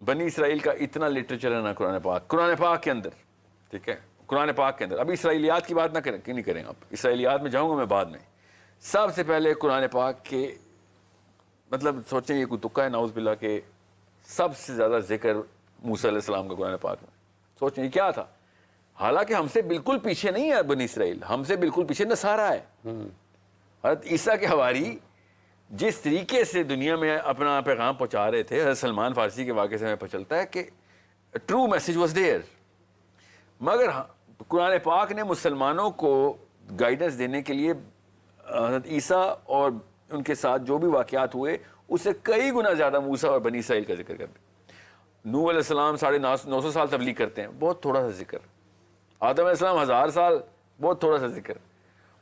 بنی اسرائیل کا اتنا لٹریچر ہے نا قرآن پاک کے اندر، ٹھیک ہے، قرآن پاک کے اندر. ابھی اسرائیلیات کی بات نہ کریں، نہیں کریں آپ، اسرائیلیات میں جاؤں گا میں بعد میں. سب سے پہلے قرآن پاک کے مطلب سوچیں یہ کوئی تکا ہے نعوذ باللہ کہ سب سے زیادہ ذکر موسیٰ علیہ السلام کا قرآن پاک میں. سوچیں یہ کیا تھا، حالانکہ ہم سے بالکل پیچھے نہیں ہے بنی اسرائیل، ہم سے بالکل پیچھے نصارہ ہے. حضرت عیسیٰ کے حواری جس طریقے سے دنیا میں اپنا پیغام پہنچا رہے تھے، حضرت سلمان فارسی کے واقعے سے ہمیں پتہ چلتا ہے کہ ٹرو میسج واز دیئر. مگر قرآن پاک نے مسلمانوں کو گائیڈنس دینے کے لیے حضرت عیسیٰ اور ان کے ساتھ جو بھی واقعات ہوئے اس سے کئی گنا زیادہ موسیٰ اور بنی اسرائیل کا ذکر کرتے. نوح علیہ السلام 950 سال تبلیغ کرتے ہیں، بہت تھوڑا سا ذکر. آدم علیہ السلام 1000 سال، بہت تھوڑا سا ذکر.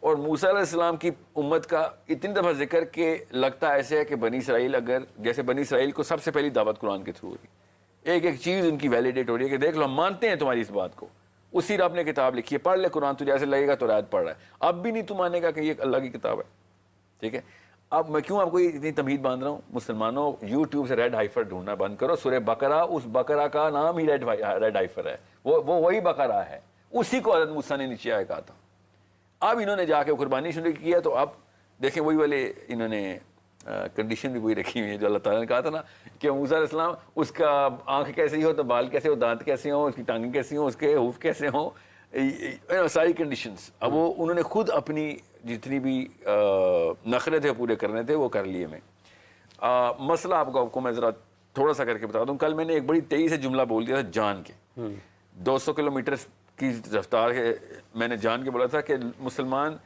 اور موسیٰ علیہ السلام کی امت کا اتنی دفعہ ذکر کہ لگتا ایسے ہے کہ بنی اسرائیل اگر جیسے بنی اسرائیل کو سب سے پہلی دعوت قرآن کے تھرو ہو رہی، ایک ایک چیز ان کی ویلیڈیٹ ہو رہی ہے کہ دیکھ لو ہم مانتے ہیں تمہاری اس بات کو. اسی رب نے کتاب لکھی ہے، پڑھ لے قرآن، تجھے ایسے لگے گا تو رات پڑھ رہا ہے، اب بھی نہیں تو مانے گا کہ یہ اللہ کی کتاب ہے. ٹھیک ہے، اب میں کیوں آپ کو اتنی تمہید باندھ رہا ہوں؟ مسلمانوں یوٹیوب سے ریڈ ہائفر ڈھونڈنا بند کرو. سورہ بقرہ، اس بقرہ کا نام ہی ریڈ ہائفر ہے، وہی بقرہ ہے، اسی کو حضرت موسیٰ نے نیچے آیا کہا تھا. اب انہوں نے جا کے قربانی شروع کیا تو اب دیکھیں وہی والے انہوں نے کنڈیشن بھی وہی رکھی ہوئی ہے جو اللہ تعالیٰ نے کہا تھا نا کہ موسیٰ علیہ السلام اس کا آنکھ کیسی ہو تو بال کیسے ہو، دانت کیسے ہوں، اس کی ٹانگیں کیسی ہوں، اس کے حوف کیسے ہوں، ساری کنڈیشنز. اب وہ انہوں نے خود اپنی جتنی بھی نخرے تھے پورے کرنے تھے وہ کر لیے. میں مسئلہ آپ کو میں ذرا تھوڑا سا کر کے بتا دوں. کل میں نے ایک بڑی تیزی سے جملہ بول دیا تھا جان کے، 200 کلومیٹر کی رفتار ہے، میں نے جان کے بولا تھا کہ مسلمان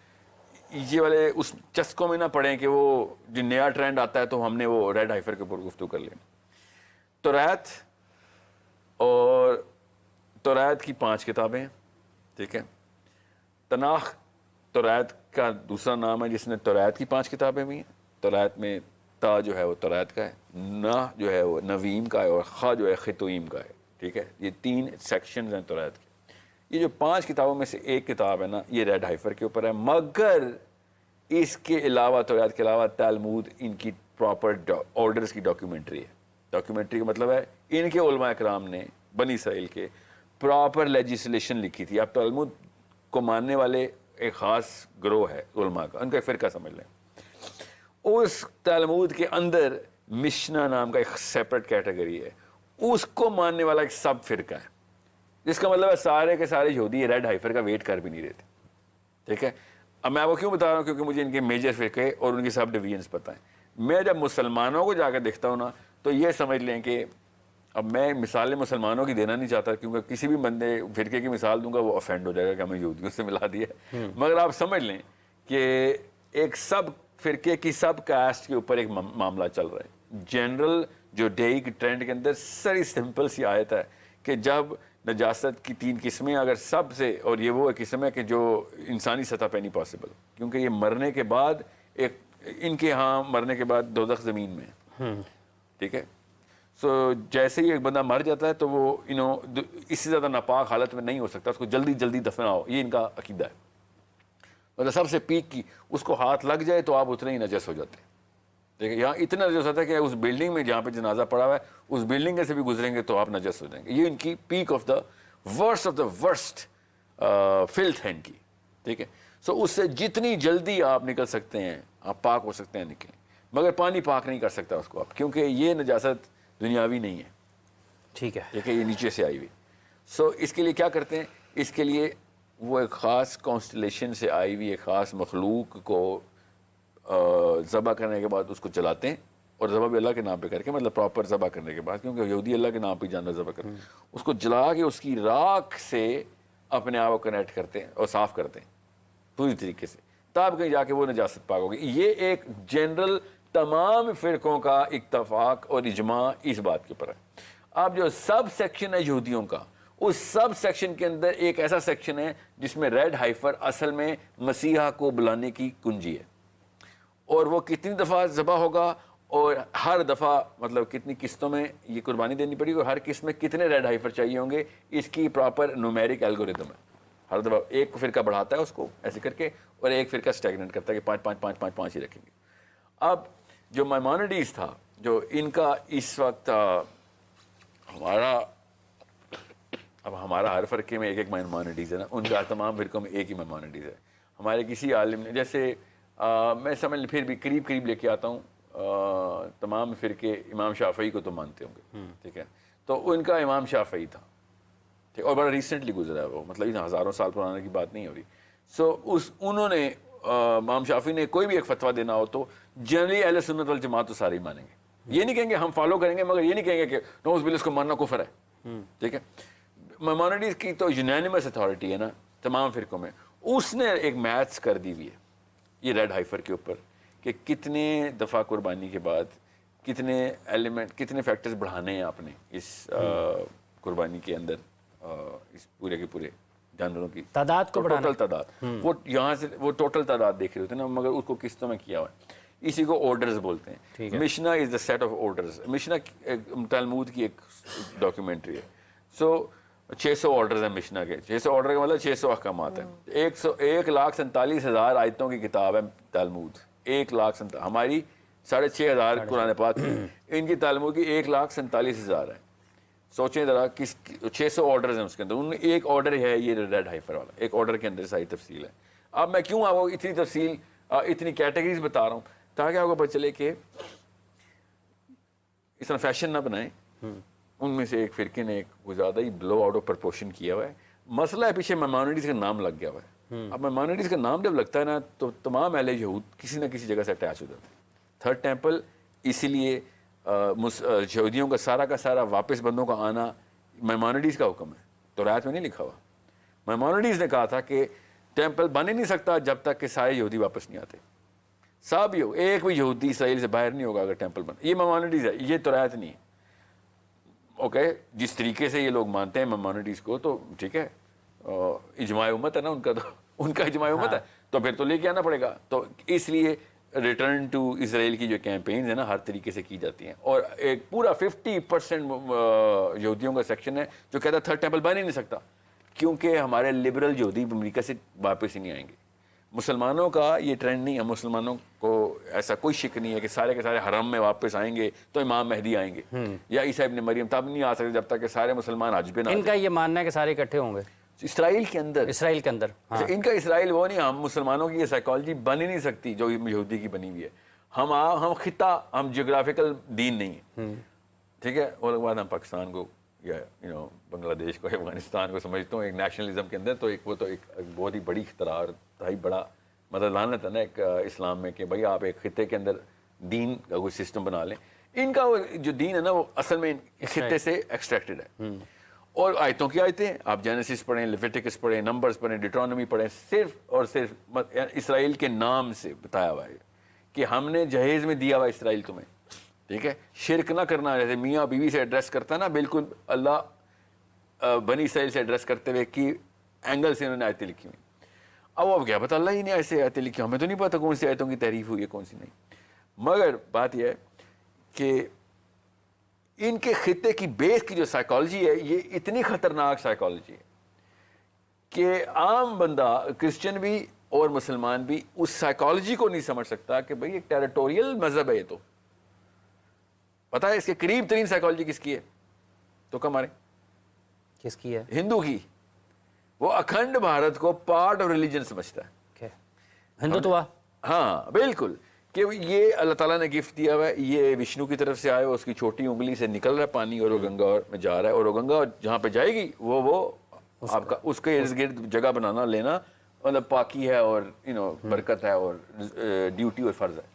یہ والے اس چسکوں میں نہ پڑیں کہ وہ جو نیا ٹرینڈ آتا ہے تو ہم نے وہ ریڈ ہائفر کے اوپر گفتگو کر لیں. توریت اور توریت کی 5 کتابیں، ٹھیک ہے. تناخ توریت کا دوسرا نام ہے جس نے توریت کی 5 کتابیں بھی ہیں. توریت میں تا جو ہے وہ توریت کا ہے، نہ جو ہے وہ نویم کا ہے، اور خا جو ہے خطویم کا ہے. ٹھیک ہے، یہ 3 سیکشنز ہیں توریت کے. یہ جو 5 کتابوں میں سے ایک کتاب ہے نا یہ ریڈ ہائفر کے اوپر ہے. مگر اس کے علاوہ توریت کے علاوہ تلمود ان کی پراپر آرڈرز کی ڈاکیومنٹری ہے. ڈاکیومنٹری کا مطلب ہے ان کے علماء اکرام نے بنی اسرائیل کے پراپر لیجسلیشن لکھی تھی. اب تلمود کو ماننے والے ایک خاص گروہ ہے علماء کا، ان کا ایک فرقہ سمجھ لیں. اس تلمود کے اندر مشنا نام کا ایک سیپریٹ کیٹیگری ہے، اس کو ماننے والا ایک سب فرقہ ہے، جس کا مطلب ہے سارے کے سارے یہودی ریڈ ہائفر کا ویٹ کر بھی نہیں رہتے. ٹھیک ہے، اب میں آپ کو کیوں بتا رہا ہوں؟ کیونکہ مجھے ان کے میجر فرقے اور ان کی سب ڈویژنز پتہ ہیں. میں جب مسلمانوں کو جا کے دیکھتا ہوں نا تو یہ سمجھ لیں کہ اب میں مثالیں مسلمانوں کی دینا نہیں چاہتا کیونکہ کسی بھی بندے فرقے کی مثال دوں گا وہ افینڈ ہو جائے گا کہ ہمیں یہودیوں سے ملا دیا ہے. مگر آپ سمجھ لیں کہ ایک سب فرقے کی سب کاسٹ کے اوپر ایک معاملہ چل رہا ہے. جنرل جو ڈے کی ٹرینڈ کے اندر سری سمپل سی آیت ہے کہ جب نجاست کی 3 قسمیں اگر سب سے، اور یہ وہ قسم ہے کہ جو انسانی سطح پہ نہیں پاسبل، کیونکہ یہ مرنے کے بعد ایک ان کے ہاں مرنے کے بعد دوزخ زمین میں ہے. ٹھیک ہے، سو جیسے ہی ایک بندہ مر جاتا ہے تو وہ اس سے زیادہ ناپاک حالت میں نہیں ہو سکتا، اس کو جلدی جلدی دفناؤ، یہ ان کا عقیدہ ہے. مطلب سب سے پیک کی اس کو ہاتھ لگ جائے تو آپ اتنے ہی نجس ہو جاتے ہیں. دیکھیں یہاں اتنا نجس ہوتا ہے کہ اس بلڈنگ میں جہاں پہ جنازہ پڑا ہوا ہے اس بلڈنگ سے بھی گزریں گے تو آپ نجس ہو جائیں گے. یہ ان کی پیک آف دا ورسٹ فلتھ ہے ان کی. ٹھیک ہے، سو اس سے جتنی جلدی آپ نکل سکتے ہیں آپ پاک ہو سکتے ہیں نکلیں. مگر پانی پاک نہیں کر سکتا اس کو آپ، کیونکہ یہ نجاست دنیاوی نہیں ہے. ٹھیک ہے، دیکھیں یہ نیچے سے آئی ہوئی. سو اس کے لیے کیا کرتے ہیں؟ اس کے لیے وہ ایک خاص کانسٹلیشن سے آئی ہوئی ایک خاص مخلوق کو ذبح کرنے کے بعد اس کو جلاتے ہیں، اور ذبح بھی اللہ کے نام پہ کر کے، مطلب پراپر ذبح کرنے کے بعد، کیونکہ یہودی اللہ کے نام پہ جانور ذبح کرتے ہیں، اس کو جلا کے اس کی راکھ سے اپنے آپ کو کنیکٹ کرتے ہیں اور صاف کرتے ہیں پوری طریقے سے، تب کہیں جا کے وہ نجاست پاک ہوگی. یہ ایک جنرل تمام فرقوں کا اتفاق اور اجماع اس بات کے اوپر ہے. اب جو سب سیکشن ہے یہودیوں کا، اس سب سیکشن کے اندر ایک ایسا سیکشن ہے جس میں ریڈ ہائفر اصل میں مسیحا کو بلانے کی کنجی ہے، اور وہ کتنی دفعہ ذبح ہوگا اور ہر دفعہ مطلب کتنی قسطوں میں یہ قربانی دینی پڑی گی اور ہر قسط میں کتنے ریڈ ہائفر چاہیے ہوں گے، اس کی پراپر نومیرک الگوریتم ہے. ہر دفعہ ایک فرقہ بڑھاتا ہے اس کو ایسے کر کے، اور ایک فرقہ اسٹیگننٹ کرتا ہے کہ 5 ہی رکھیں گے. اب جو مائمانیڈیز تھا، جو ان کا اس وقت ہمارا ہر فرقے میں ایک ایک مائنورٹیز ہے نا, ان کا تمام فرقوں میں ایک ہی مائنورٹیز ہے. ہمارے کسی عالم نے جیسے میں سمجھ پھر بھی قریب لے کے آتا ہوں, تمام فرقے امام شافعی کو تو مانتے ہوں گے, ٹھیک ہے, تو ان کا امام شافعی تھا, ٹھیک, اور بڑا ریسنٹلی گزرا ہے وہ, مطلب ہزاروں سال پرانے کی بات نہیں ہو رہی. سو انہوں نے امام شافعی نے کوئی بھی ایک فتویٰ دینا ہو تو جنرلی اہل سنت والجماعت تو سارے ہی مانیں گے. یہ نہیں کہیں گے ہم فالو کریں گے, مگر یہ نہیں کہیں گے کہ نعوذ باللہ اس کو ماننا کفر ہے, ٹھیک ہے. مائنورٹیز کی تو یونینیمس اتھارٹی ہے نا تمام فرقوں میں, اس نے ایک میتھس کر دی ہوئی ہے یہ ریڈ ہائفر کے اوپر کہ کتنے دفعہ قربانی کے بعد کتنے ایلیمنٹ کتنے فیکٹرز بڑھانے ہیں آپ نے اس قربانی کے اندر, اس پورے کے پورے جانوروں کی تعداد کو بڑھانا, ٹوٹل تعداد, وہ یہاں سے وہ ٹوٹل تعداد دیکھ رہے ہوتے ہیں نا, مگر اس کو قسطوں میں کیا ہوا ہے. اسی کو آرڈرز بولتے ہیں. مشنا از دا سیٹ آف آرڈرز. مشنا تلمود کی ایک ڈاکیومنٹری ہے. سو 600 آرڈرز ہیں مشنا کے. 600 آرڈر کا مطلب 600 احکامات ہیں. 1,47,000 آیتوں کی کتاب ہے تلمود. 1,47,000. ہماری 6,500 قرآن پاک کی, ان کی تلمود کی 1,47,000 ہے. سوچیں ذرا کس 600 آرڈرز ہیں اس کے اندر, ان ایک آرڈر ہے یہ ریڈ ہائفر والا, ایک آرڈر کے اندر ساری تفصیل ہے. اب میں کیوں آپ کو اتنی تفصیل اتنی کیٹیگریز بتا رہا ہوں تاکہ آپ کو پتہ چلے کہ اس طرح فیشن نہ بنائیں. ان میں سے ایک فرقے نے ایک زیادہ ہی بلو آؤٹ آف پرپورشن کیا ہوا ہے. مسئلہ ہے پیچھے مائنورٹیز کا نام لگ گیا ہوا ہے. اب مائنورٹیز کا نام جب لگتا ہے نا تو تمام اہل یہود کسی نہ کسی جگہ سے اٹیچ ہو جاتے ہیں. تھرڈ ٹیمپل اسی لیے یہودیوں کا سارا واپس بندوں کا آنا مائنورٹیز کا حکم ہے, تو رایت میں نہیں لکھا ہوا. مائنورٹیز نے کہا تھا کہ ٹیمپل بن ہی نہیں سکتا جب تک کہ سارے یہودی واپس نہیں آتے. سب ایک بھی یہودی اسرائیل سے باہر نہیں ہوگا اگر ٹیمپل بن. یہ مائنورٹیز ہے, یہ تو رایت نہیں ہے. اوکے, جس طریقے سے یہ لوگ مانتے ہیں مائنورٹیز کو تو ٹھیک ہے, اجماع امت ہے نا ان کا, تو ان کا اجماع امت ہے تو پھر تو لے کے آنا پڑے گا. تو اس لیے ریٹرن ٹو اسرائیل کی جو کیمپینز ہیں نا ہر طریقے سے کی جاتی ہیں, اور ایک پورا 50% یہودیوں کا سیکشن ہے جو کہتا ہے تھرڈ ٹیمپل بن ہی نہیں سکتا, کیونکہ ہمارے لبرل یہودی امریکہ سے واپس ہی نہیں آئیں گے. مسلمانوں کا یہ ٹرینڈ نہیں ہے, مسلمانوں کو ایسا کوئی شک نہیں ہے کہ سارے کے سارے حرم میں واپس آئیں گے تو امام مہدی آئیں گے, یا عیسیٰ ابن مریم تب نہیں آ سکتے جب تک کہ سارے مسلمان حج پہ نہ. ان کا یہ ماننا ہے کہ سارے اکٹھے ہوں گے اسرائیل کے اندر. ان کا اسرائیل وہ نہیں, ہم مسلمانوں کی یہ سائیکالوجی بن ہی نہیں سکتی جو یہودی کی بنی ہوئی ہے. ہم خطہ, ہم جغرافیکل دین نہیں ہیں, ٹھیک ہے. اور بعد ہم پاکستان کو یا بنگلہ دیش کو, افغانستان کو سمجھتا ہوں ایک نیشنلزم کے اندر, تو وہ تو ایک بہت ہی بڑی اختراع, بہت بڑا مطلب لعنت ہے نا ایک اسلام میں کہ بھائی آپ ایک خطے کے اندر دین کا کوئی سسٹم بنا لیں. ان کا جو دین ہے نا وہ اصل میں خطے سے ایکسٹریکٹڈ ہے. اور آیتوں کی آیتیں آپ جینیسس پڑھیں, لیویٹیکس پڑھیں, نمبرز پڑھیں, ڈیٹرانومی پڑھیں, صرف اور صرف اسرائیل کے نام سے بتایا ہوا ہے کہ ہم نے جہیز میں دیا ہوا اسرائیل تمہیں, ٹھیک ہے. شرک نہ کرنا, جیسے میاں بیوی سے ایڈریس کرتا ہے نا, بالکل اللہ بنی اسرائیل سے ایڈریس کرتے ہوئے کی اینگل سے انہوں نے آیتیں لکھی ہوئی. اب کیا پتہ اللہ ہی نہیں ایسے آیتیں لکھی, ہمیں تو نہیں پتہ کون سی آیتوں کی تعریف ہوئی ہے کون سی نہیں. مگر بات یہ ہے کہ ان کے خطے کی بیس کی جو سائیکالوجی ہے یہ اتنی خطرناک سائیکالوجی ہے کہ عام بندہ کرسچن بھی اور مسلمان بھی اس سائیکالوجی کو نہیں سمجھ سکتا کہ بھئی ایک ٹیریٹوریل مذہب ہے. یہ تو پتہ ہے اس کے قریب ترین سائیکالوجی کس کی ہے, تو کم مارے کس کی ہے؟ ہندو کی. وہ اکھنڈ بھارت کو پارٹ آف ریلیجن سمجھتا ہے, ہندوتوا. ہاں بالکل, کہ یہ اللہ تعالیٰ نے گفٹ دیا ہوا ہے, یہ وشنو کی طرف سے آیا, اس کی چھوٹی انگلی سے نکل رہا ہے پانی اور وہ گنگا میں جا رہا ہے, اور وہ گنگا جہاں پہ جائے گی وہ آپ کا اس کے ارد گرد جگہ بنانا لینا مطلب پاکی ہے اور برکت ہے اور ڈیوٹی اور فرض ہے.